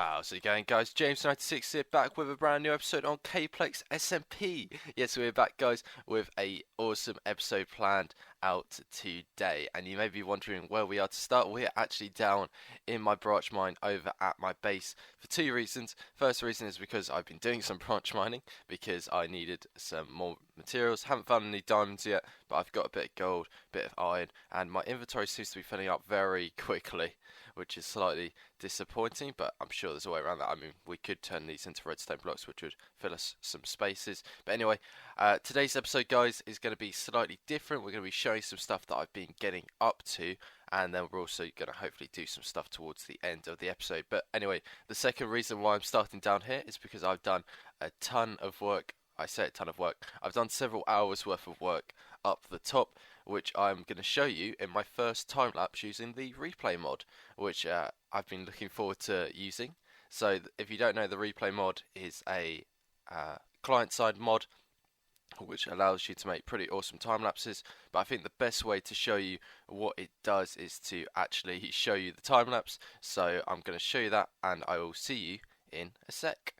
How's it going, guys? James96 here, back with a brand new episode on Caplex SMP. Yes, we're back, guys, with a awesome episode planned out today. And you may be wondering where we are to start. We're actually down in my branch mine over at my base for two reasons. First reason is because I've been doing some branch mining because I needed some more materials. Haven't found any diamonds yet, but I've got a bit of gold, a bit of iron, and my inventory seems to be filling up very quickly, which is slightly disappointing, but I'm sure there's a way around that. I mean, we could turn these into redstone blocks, which would fill us some spaces. But anyway, today's episode, guys, is going to be slightly different. We're going to be showing some stuff that I've been getting up to, and then we're also going to hopefully do some stuff towards the end of the episode. But anyway, the second reason why I'm starting down here is because I've done a ton of work. I say a ton of work. I've done several hours worth of work up the top, which I'm going to show you in my first time lapse using the replay mod, which I've been looking forward to using. So if you don't know, the replay mod is a client-side mod which allows you to make pretty awesome time lapses, but I think the best way to show you what it does is to actually show you the time lapse. So I'm going to show you that, and I will see you in a sec.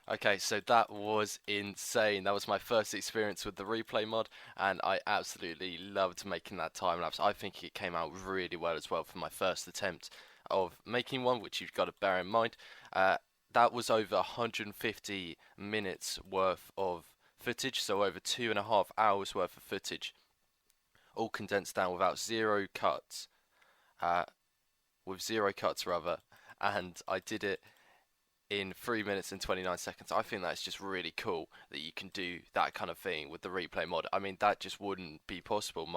Okay, so that was insane. That was my first experience with the replay mod, and I absolutely loved making that time lapse. I think it came out really well as well for my first attempt of making one, which you've got to bear in mind. that was over 150 minutes worth of footage, so over 2.5 hours worth of footage, all condensed down without zero cuts, with zero cuts rather, and I did it in 3 minutes and 29 seconds. I think that's just really cool that you can do that kind of thing with the replay mod. I mean, that just wouldn't be possible.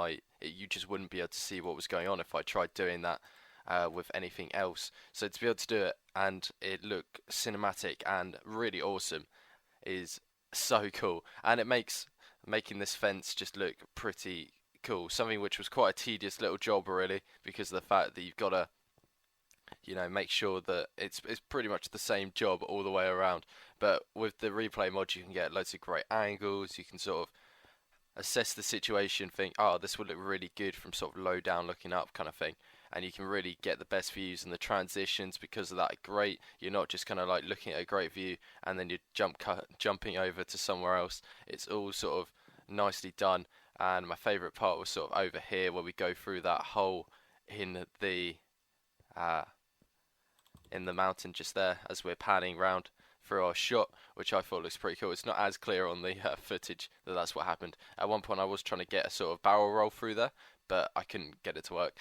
You just wouldn't be able to see what was going on if I tried doing that with anything else. So to be able to do it and it look cinematic and really awesome is so cool, and it makes making this fence just look pretty cool. Something which was quite a tedious little job really, because of the fact that you've got to make sure that it's pretty much the same job all the way around. But with the replay mod, you can get loads of great angles. You can sort of assess the situation, think, oh, this would look really good from sort of low down looking up kind of thing. And you can really get the best views, and the transitions because of that are great. You're not just kind of like looking at a great view and then you're jumping over to somewhere else. It's all sort of nicely done. And my favourite part was sort of over here where we go through that hole in the mountain just there as we're panning round through our shot, which I thought looks pretty cool. It's not as clear on the footage that that's what happened. At one point I was trying to get a sort of barrel roll through there, but I couldn't get it to work.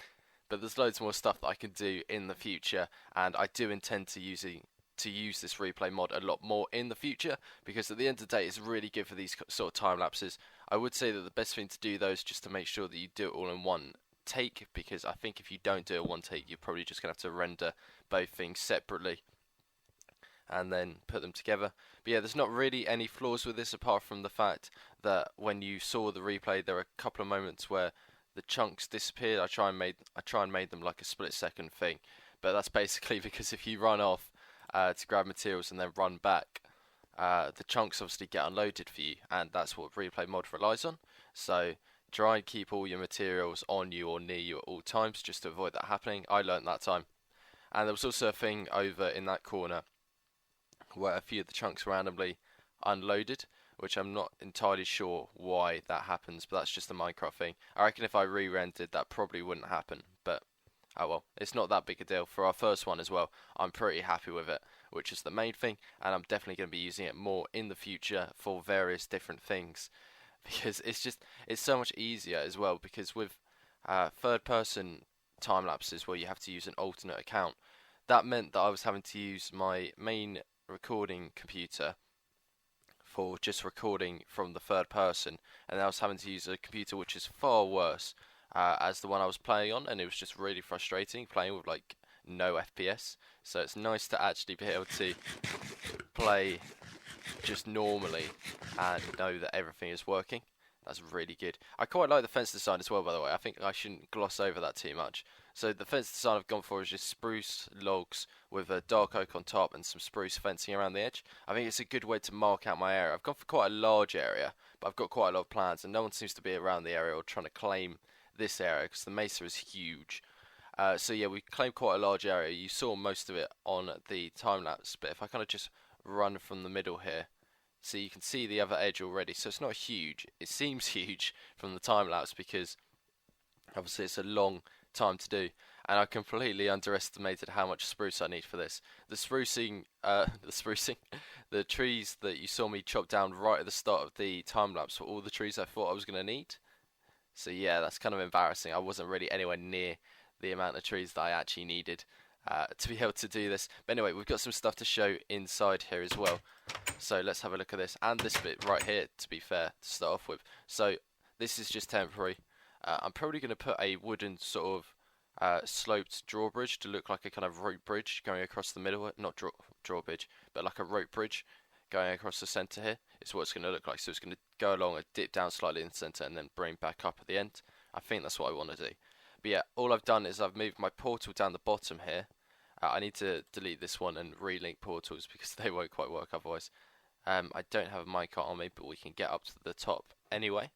But there's loads more stuff that I can do in the future, and I do intend to use this replay mod a lot more in the future, because at the end of the day it's really good for these sort of time lapses. I would say that the best thing to do though is just to make sure that you do it all in one take, because I think if you don't do it one take, you're probably just going to have to render both things separately and then put them together. But yeah, there's not really any flaws with this apart from the fact that when you saw the replay, there were a couple of moments where the chunks disappeared. I try and made them like a split-second thing, but that's basically because if you run off to grab materials and then run back, the chunks obviously get unloaded for you, and that's what replay mod relies on. So try and keep all your materials on you or near you at all times, just to avoid that happening. I learned that time. And there was also a thing over in that corner where a few of the chunks randomly unloaded, which I'm not entirely sure why that happens, but that's just a Minecraft thing. I reckon if I re-rendered, that probably wouldn't happen, but oh well, it's not that big a deal. For our first one as well, I'm pretty happy with it, which is the main thing, and I'm definitely going to be using it more in the future for various different things, because it's so much easier as well, because with third person time lapses where you have to use an alternate account, that meant that I was having to use my main recording computer for just recording from the third person, and I was having to use a computer which is far worse as the one I was playing on, and it was just really frustrating playing with like no FPS. So it's nice to actually be able to play just normally and know that everything is working. That's really good. I quite like the fence design as well, by the way. I think I shouldn't gloss over that too much. So the fence design I've gone for is just spruce logs with a dark oak on top and some spruce fencing around the edge. I think it's a good way to mark out my area. I've gone for quite a large area, but I've got quite a lot of plans, and no one seems to be around the area or trying to claim this area because the mesa is huge. So yeah, we claimed quite a large area. You saw most of it on the time lapse, but if I kind of just run from the middle here, so you can see the other edge already. So it's not huge. It seems huge from the time lapse because obviously it's a long time to do, and I completely underestimated how much spruce I need for this. The trees that you saw me chop down right at the start of the time lapse were all the trees I thought I was going to need. So yeah, that's kind of embarrassing. I wasn't really anywhere near the amount of trees that I actually needed to be able to do this. But anyway, we've got some stuff to show inside here as well. So let's have a look at this, and this bit right here, to be fair, to start off with. So this is just temporary. I'm probably going to put a wooden sort of sloped drawbridge to look like a kind of rope bridge going across the middle. Not drawbridge, but like a rope bridge going across the centre here. Is what it's going to look like. So it's going to go along and dip down slightly in the centre and then bring back up at the end. I think that's what I want to do. But yeah, all I've done is I've moved my portal down the bottom here. I need to delete this one and relink portals because they won't quite work otherwise. I don't have a minecart on me, but we can get up to the top anyway.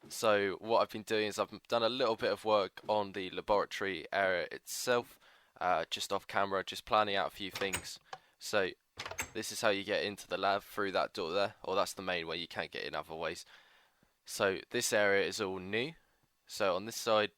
So what I've been doing is I've done a little bit of work on the laboratory area itself, just off camera, just planning out a few things. So this is how you get into the lab, through that door there, or that's the main way, you can't get in other ways. So this area is all new. So on this side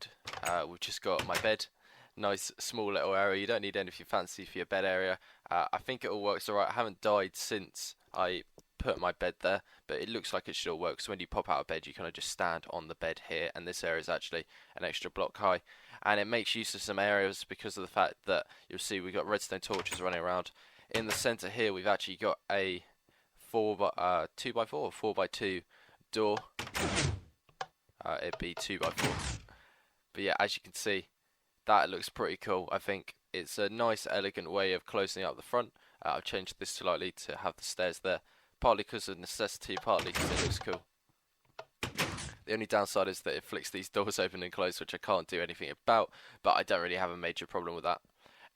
we've just got my bed, nice small little area. You don't need anything fancy for your bed area. I think it all works alright. I haven't died since I put my bed there, but it looks like it should all work. So when you pop out of bed, you kind of just stand on the bed here, and this area is actually an extra block high, and it makes use of some areas because of the fact that you'll see we've got redstone torches running around. In the center here, we've actually got a 2x4 or 4x2 door. It'd be 2x4. But yeah, as you can see, that looks pretty cool. I think it's a nice, elegant way of closing up the front. I've changed this slightly to have the stairs there, partly because of necessity, partly because it looks cool. The only downside is that it flicks these doors open and close, which I can't do anything about, but I don't really have a major problem with that.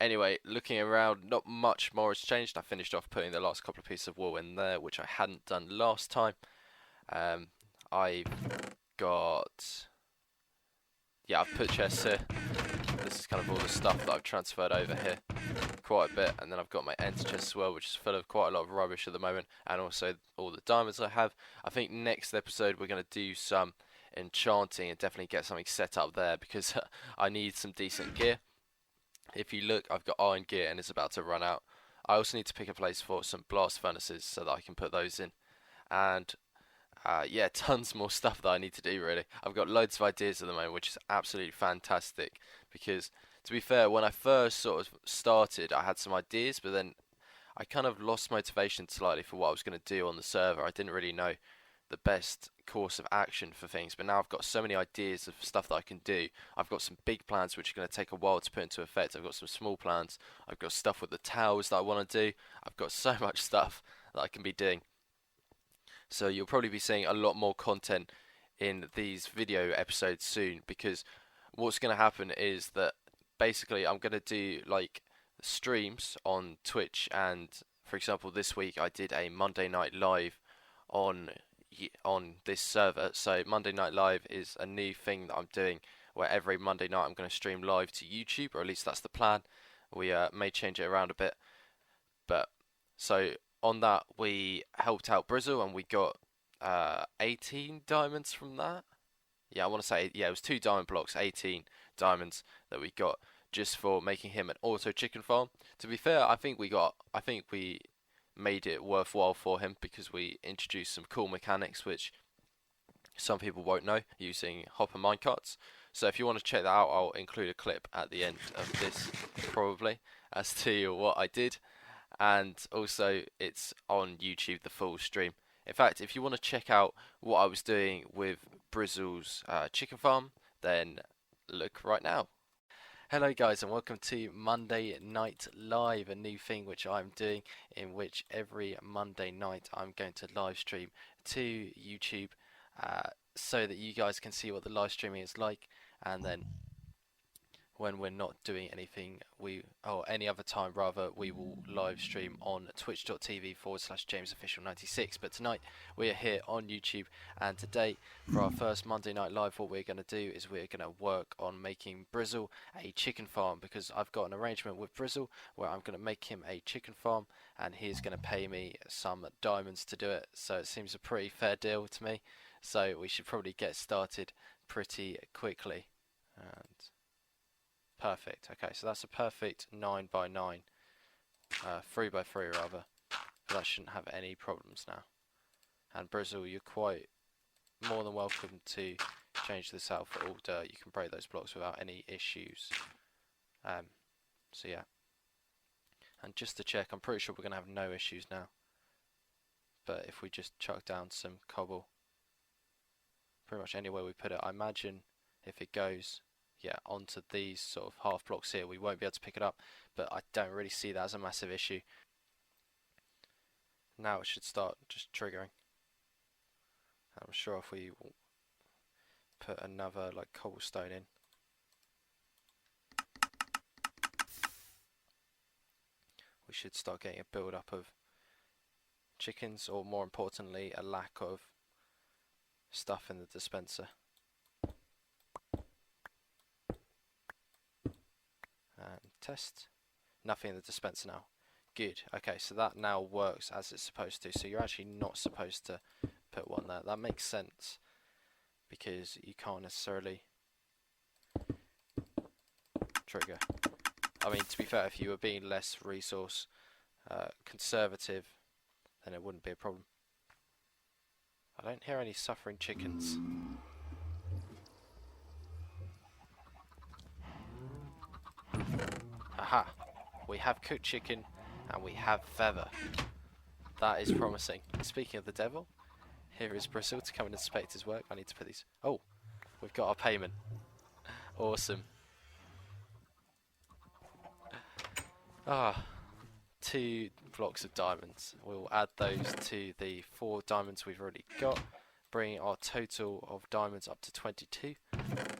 Anyway, looking around, not much more has changed. I finished off putting the last couple of pieces of wall in there, which I hadn't done last time. I've got... yeah, I've put chests here. This is kind of all the stuff that I've transferred over here quite a bit, and then I've got my ender chest as well, which is full of quite a lot of rubbish at the moment, and also all the diamonds I have. I think next episode we're going to do some enchanting and definitely get something set up there, because I need some decent gear. If you look, I've got iron gear and it's about to run out. I also need to pick a place for some blast furnaces so that I can put those in, and yeah, tons more stuff that I need to do really. I've got loads of ideas at the moment, which is absolutely fantastic, because to be fair, when I first sort of started I had some ideas, but then I kind of lost motivation slightly for what I was going to do on the server. I didn't really know the best course of action for things, but now I've got so many ideas of stuff that I can do. I've got some big plans which are going to take a while to put into effect. I've got some small plans. I've got stuff with the towers that I want to do. I've got so much stuff that I can be doing. So you'll probably be seeing a lot more content in these video episodes soon, because what's going to happen is that basically I'm going to do like streams on Twitch, and for example this week I did a Monday night live on this server. So Monday night live is a new thing that I'm doing, where every Monday night I'm going to stream live to YouTube, or at least that's the plan. We may change it around a bit, but so on that we helped out Brizzle and we got 18 diamonds from that. Yeah, I want to say, yeah, it was 2 diamond blocks, 18 diamonds that we got just for making him an auto chicken farm. To be fair, I think we made it worthwhile for him, because we introduced some cool mechanics which some people won't know, using hopper minecarts. So if you want to check that out, I'll include a clip at the end of this probably as to what I did. And also it's on YouTube, the full stream. In fact, if you want to check out what I was doing with Brizzle's chicken farm, then look right now. Hello guys, and welcome to Monday Night Live, a new thing which I'm doing, in which every Monday night I'm going to live stream to YouTube so that you guys can see what the live streaming is like, and then when we're not doing anything, or any other time rather, we will live stream on twitch.tv/JamesOfficial96. But tonight we are here on YouTube, and today for our first Monday Night Live, what we're going to do is we're going to work on making Brizzle a chicken farm, because I've got an arrangement with Brizzle where I'm going to make him a chicken farm and he's going to pay me some diamonds to do it. So it seems a pretty fair deal to me, so we should probably get started pretty quickly. And perfect. Okay, so that's a perfect 9x9, 3x3 rather. That shouldn't have any problems now. And Brizzle, you're quite more than welcome to change this out for all dirt. You can break those blocks without any issues. So yeah. And just to check, I'm pretty sure we're going to have no issues now. But if we just chuck down some cobble, pretty much anywhere we put it, I imagine if it goes onto these sort of half blocks here, we won't be able to pick it up, but I don't really see that as a massive issue. Now it should start just triggering. I'm sure if we put another like cobblestone in, we should start getting a build up of chickens, or more importantly a lack of stuff in the dispenser. And test. Nothing in the dispenser now. Good. Okay, so that now works as it's supposed to. So you're actually not supposed to put one there. That makes sense, because you can't necessarily trigger. I mean, to be fair, if you were being less resource conservative, then it wouldn't be a problem. I don't hear any suffering chickens. Aha! We have cooked chicken and we have feather. That is promising. Speaking of the devil, here is Bristle to come and inspect his work. I need to put these... Oh! We've got our payment. Awesome. Ah, 2 blocks of diamonds. We'll add those to the 4 diamonds we've already got, bringing our total of diamonds up to 22.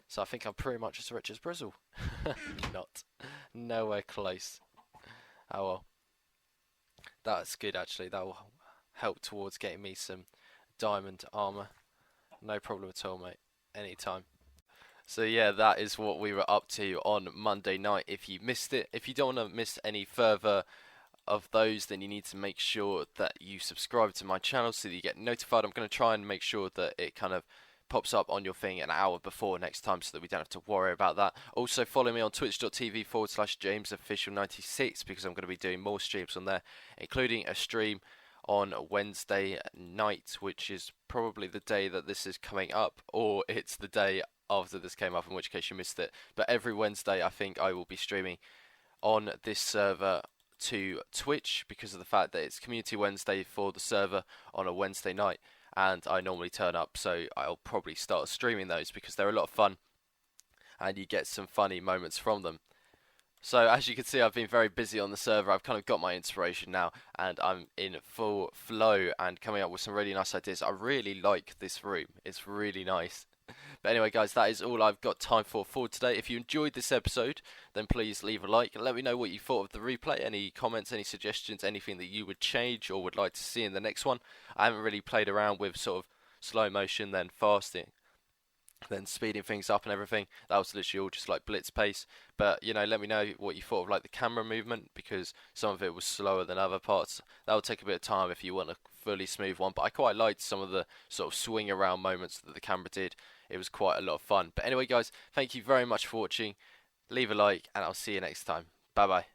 So I think I'm pretty much as rich as Bristle. Not. Nowhere close. Oh well. That's good actually. That will help towards getting me some diamond armor. No problem at all, mate. Anytime. So yeah, that is what we were up to on Monday night. If you missed it, if you don't want to miss any further of those, then you need to make sure that you subscribe to my channel so that you get notified. I'm going to try and make sure that it kind of pops up on your thing an hour before next time so that we don't have to worry about that. Also follow me on twitch.tv/JamesOfficial96 because I'm going to be doing more streams on there, including a stream on Wednesday night, which is probably the day that this is coming up, or it's the day after this came up, in which case you missed it. But every Wednesday I think I will be streaming on this server to Twitch because of the fact that it's Community Wednesday for the server on a Wednesday night, and I normally turn up, so I'll probably start streaming those because they're a lot of fun and you get some funny moments from them. So as you can see, I've been very busy on the server. I've kind of got my inspiration now and I'm in full flow and coming up with some really nice ideas. I really like this room. It's really nice. But anyway guys, that is all I've got time for today. If you enjoyed this episode, then please leave a like and let me know what you thought of the replay. Any comments, any suggestions, anything that you would change or would like to see in the next one. I haven't really played around with sort of slow motion, then fasting, then speeding things up and everything. That was literally all just like blitz pace. But you know, let me know what you thought of like the camera movement, because some of it was slower than other parts. That will take a bit of time if you want a fully smooth one, but I quite liked some of the sort of swing around moments that the camera did. It was quite a lot of fun. But anyway guys, thank you very much for watching. Leave a like and I'll see you next time. Bye bye.